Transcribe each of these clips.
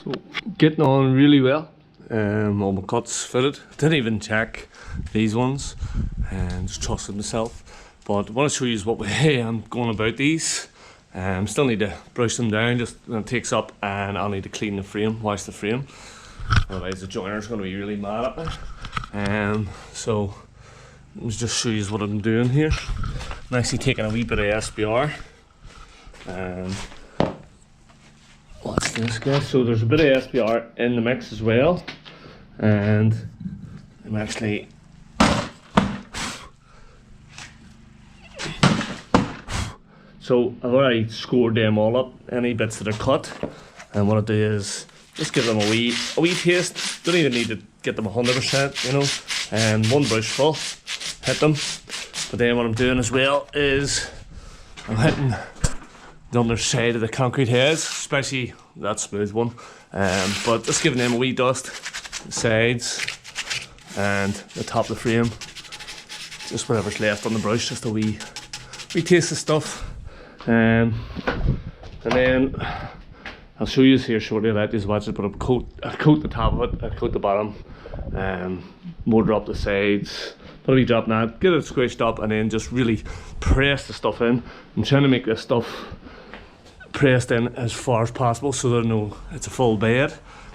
So getting on really well. All my cuts fitted. Didn't even check these ones and just trusted myself. But I want to show you what way I'm going about these. Still need to brush them down just when it takes up, and I'll need to clean the frame, wash the frame. Otherwise the joiner's going to be really mad at me. So let me just show you what I'm doing here. I'm actually taking a wee bit of SBR. And what's this, guys? So there's a bit of SBR in the mix as well. And I'm actually so I've already scored them all up, any bits that are cut, and what I do is just give them a wee taste. Don't even need to get them 100%, you know. And one brush full, hit them. But then what I'm doing as well is I'm hitting the underside of the concrete heads, especially that smooth one. But just giving them a wee dust, the sides and the top of the frame, just whatever's left on the brush, just a wee taste of stuff. And then I'll show you here shortly. I like these watches, but I coat the top of it, I coat the bottom, more drop the sides, put a wee drop that, get it squished up, and then just really press the stuff in. I'm trying to make this stuff pressed in as far as possible so that it's a full bed.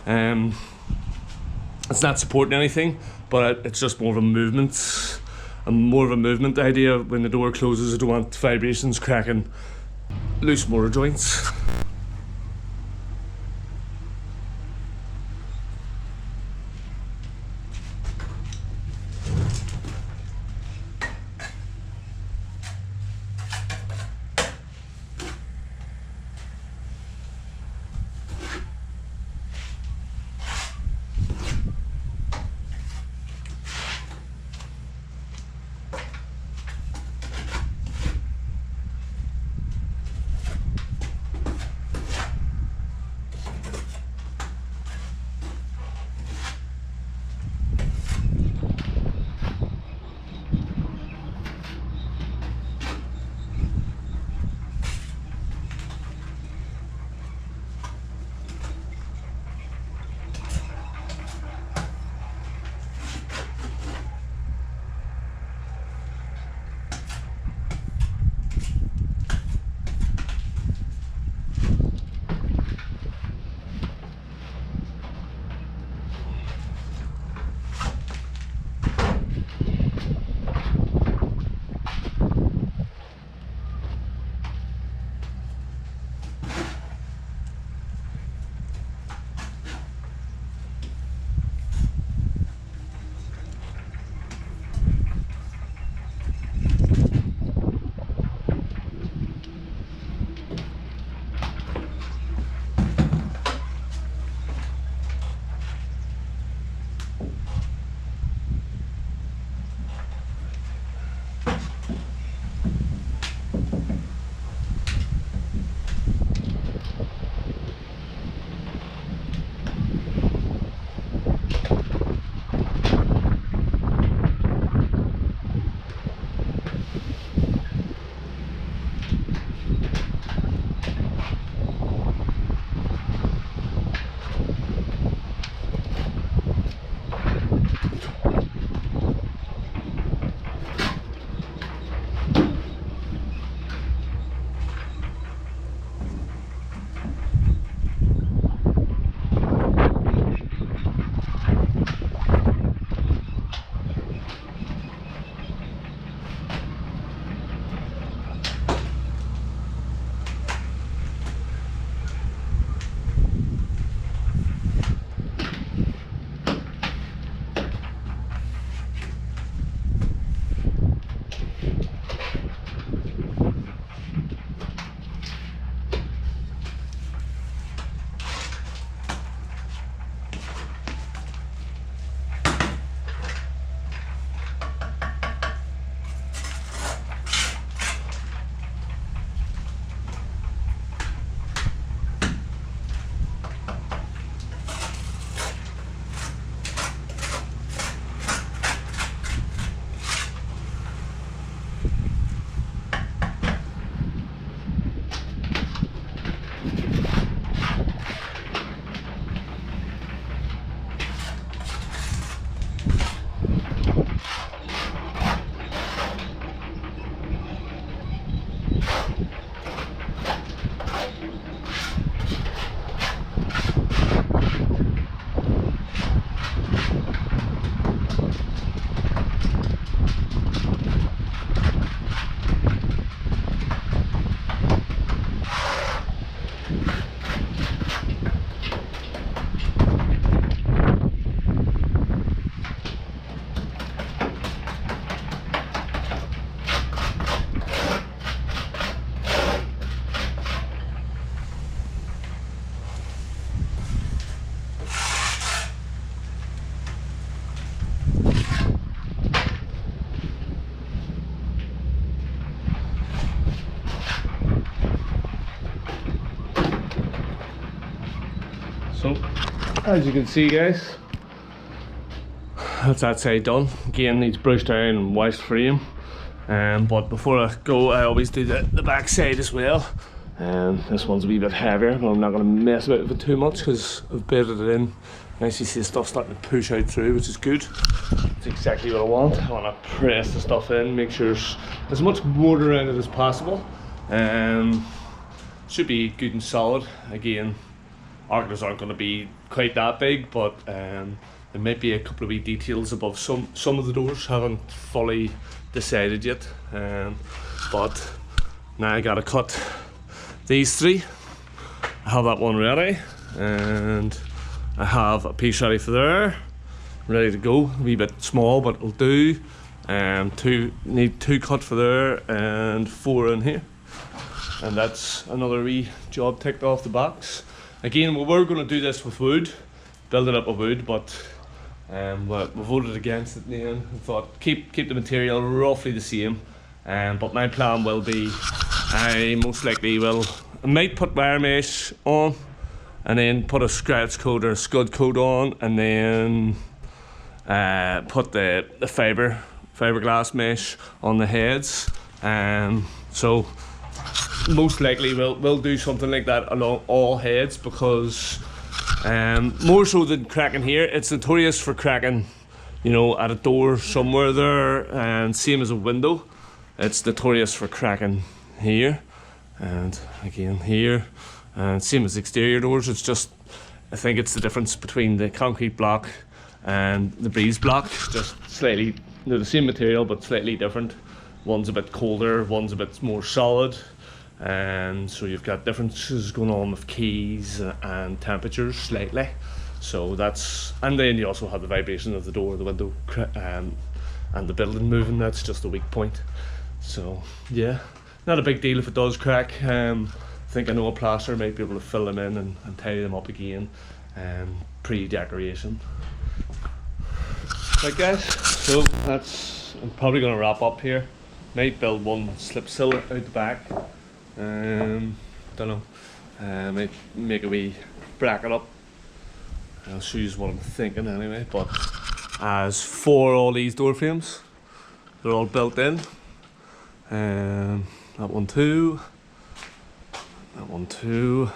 It's not supporting anything, but it's just more of a movement. Idea. When the door closes, I don't want vibrations cracking loose motor joints. So, as you can see guys, that's that side done. Again, needs brushed down and washed frame. But before I go, I always do the back side as well. This one's a wee bit heavier, but I'm not going to mess about with it too much because I've bedded it in. Nice, you see the stuff starting to push out through, which is good. It's exactly what I want. I want to press the stuff in, make sure there's as much mortar in it as possible. Should be good and solid. Again, arches aren't going to be quite that big, but there might be a couple of wee details above some of the doors. Haven't fully decided yet, but now I gotta cut these three. I have that one ready, and I have a piece ready for there, ready to go. A wee bit small, but it'll do. Need two cut for there and 4 in here, and that's another wee job ticked off the box. Again, we were going to do this with wood, build it up with wood, but we voted against it in the end and thought keep the material roughly the same. But my plan will be, I most likely I might put wire mesh on, and then put a scratch coat or a scud coat on, and then put the fiberglass mesh on the heads. So most likely we'll do something like that along all heads, because more so than cracking here, it's notorious for cracking, you know, at a door somewhere there, and same as a window, it's notorious for cracking here, and again here, and same as exterior doors. It's just, I think it's the difference between the concrete block and the breeze block, just slightly, they're the same material but slightly different. One's a bit colder, one's a bit more solid, and so you've got differences going on with keys and temperatures slightly. So that's, and then you also have the vibration of the door, the window, and the building moving. That's just a weak point. So yeah, not a big deal if it does crack. I think I know a plasterer might be able to fill them in and tidy them up again, pre-decoration. Right guys, so that's, I'm probably going to wrap up here. Might build one slip sill out the back. Don't know. Might make a wee bracket up. I'll show you what I'm thinking anyway. But as for all these door frames, they're all built in. That one too. That one too.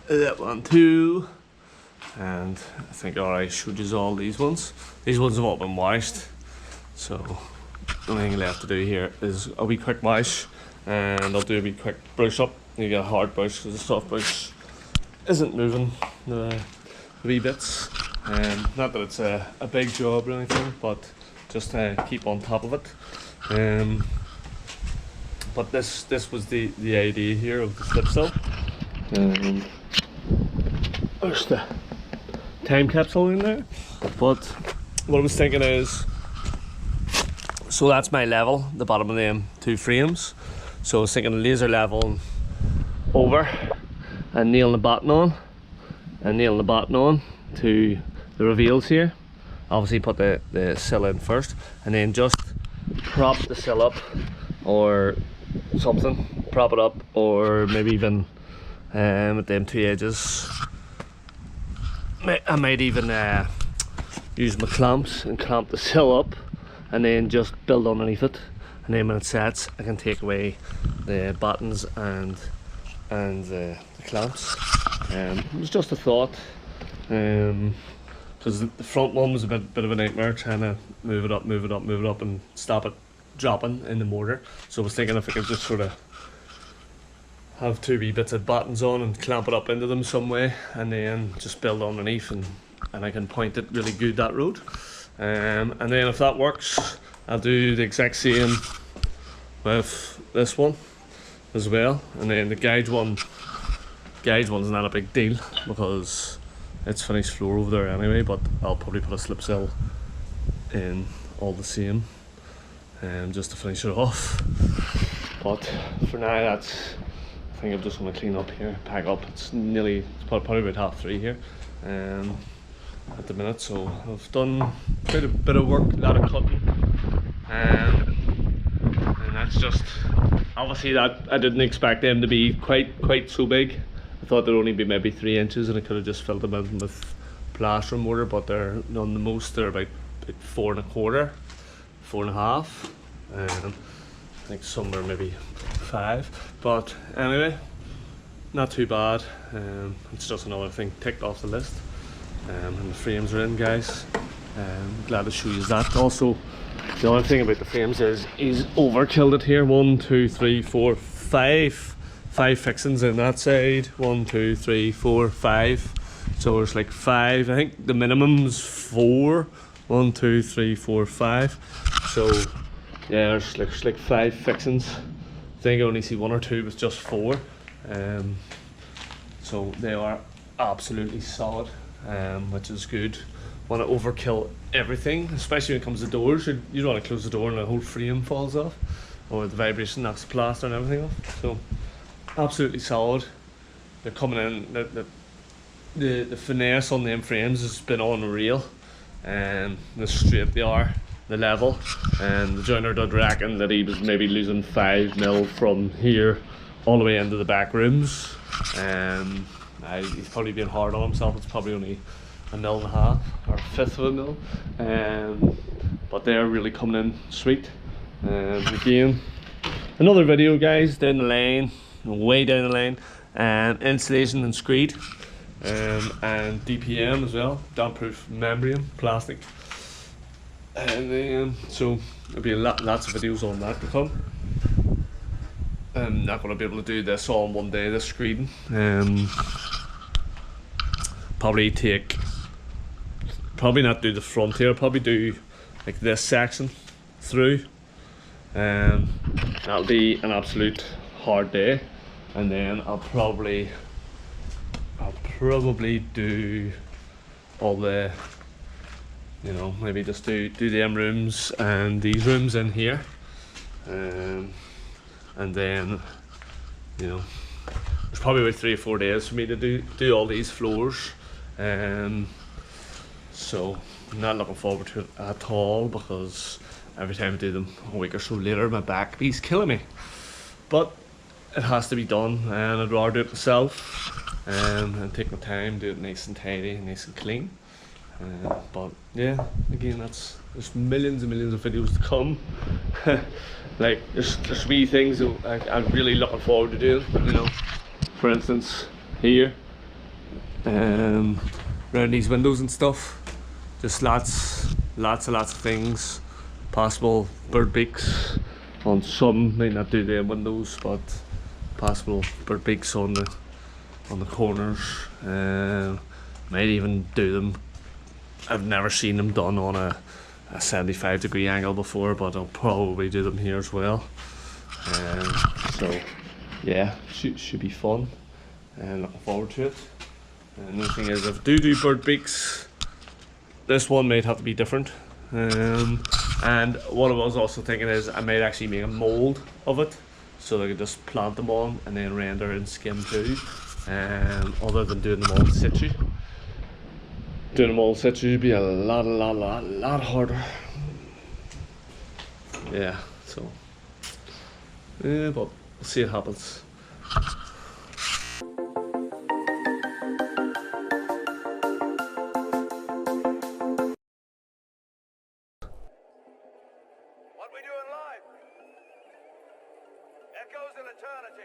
That one too. And I think I showed you all these ones. These ones have all been washed. So the only thing left to do here is a wee quick wash, and I'll do a wee quick brush up. You get a hard brush because the soft brush isn't moving the wee bits. Not that it's a big job or anything, but just to keep on top of it. But this was the idea here of the slip sill. There's the time capsule in there. But what I was thinking is, so that's my level, the bottom of them two frames. So I was thinking laser level over and nailing the bottom on, and nailing the bottom on to the reveals here. Obviously put the sill in first, and then just prop the sill up or something, prop it up, or maybe even at them two edges. I might even use my clamps and clamp the sill up, and then just build underneath it, and then when it sets I can take away the buttons and the clamps. It was just a thought, because the front one was a bit of a nightmare trying to move it up and stop it dropping in the mortar. So I was thinking if I could just sort of have two wee bits of buttons on and clamp it up into them some way, and then just build underneath, and I can point it really good that road. And then if that works, I'll do the exact same with this one as well. And then the gauge one's not a big deal because it's finished floor over there anyway, but I'll probably put a slip sill in all the same, just to finish it off. But for now, that's, I think I'm just going to clean up here, pack up. It's probably about 3:30 here at the minute, so I've done quite a bit of work, a lot of cutting, and that's just, obviously that I didn't expect them to be quite so big. I thought there'd only be maybe 3 inches and I could have just filled them in with plaster mortar, but they're on the most, they're about 4.25, 4.5. I think some are maybe 5, but anyway, not too bad. It's just another thing ticked off the list. And the frames are in, guys. Glad to show you that. Also, the other thing about the frames is he's overkilled it here. 1, 2, 3, 4, 5. 5 fixings in that side. 1, 2, 3, 4, 5. So there's like 5. I think the minimum's 4. 1, 2, 3, 4, 5. So yeah, there's like 5 fixings. I think I only see 1 or 2 with just 4. So they are absolutely solid, which is good. Want to overkill everything, especially when it comes to doors. You don't want to close the door and the whole frame falls off, or the vibration knocks the plaster and everything off. So absolutely solid. They're coming in. The finesse on them frames has been unreal, and the straight they are, the level. And the joiner did reckon that he was maybe losing 5 mil from here all the way into the back rooms. He's probably being hard on himself. It's probably only 1.5 mil or 1/5 of a mil, but they're really coming in sweet. Again, another video, guys, down the lane, way down the lane, insulation and screed, and DPM as well, damp proof membrane plastic. And then so there'll be lots of videos on that to come. I'm not going to be able to do this all in one day, this screeding. Probably not do the front here, probably do like this section through. That'll be an absolute hard day. And then I'll probably do all the, maybe just do them rooms and these rooms in here. And then, there's probably about 3 or 4 days for me to do all these floors. So I'm not looking forward to it at all, because every time I do them a week or so later, my back is killing me. But it has to be done, and I'd rather do it myself and take my time, do it nice and tidy, nice and clean. But yeah, again, there's millions and millions of videos to come. Like there's wee things that I'm really looking forward to doing. For instance, here, around these windows and stuff, just lots of things. Possible bird beaks on some, may not do the windows, but possible bird beaks on the corners. Might even do them. I've never seen them done on a 75-degree angle before, but I'll probably do them here as well. So yeah, should be fun, and looking forward to it. And the thing is, if I do bird beaks, this one might have to be different. And what I was also thinking is I might actually make a mould of it, so I could just plant them on and then render and skim too, other than doing them all in situ. Doing them all in situ would be a lot harder. Yeah, so yeah, but we'll see what happens. What we doing live? Echoes in eternity.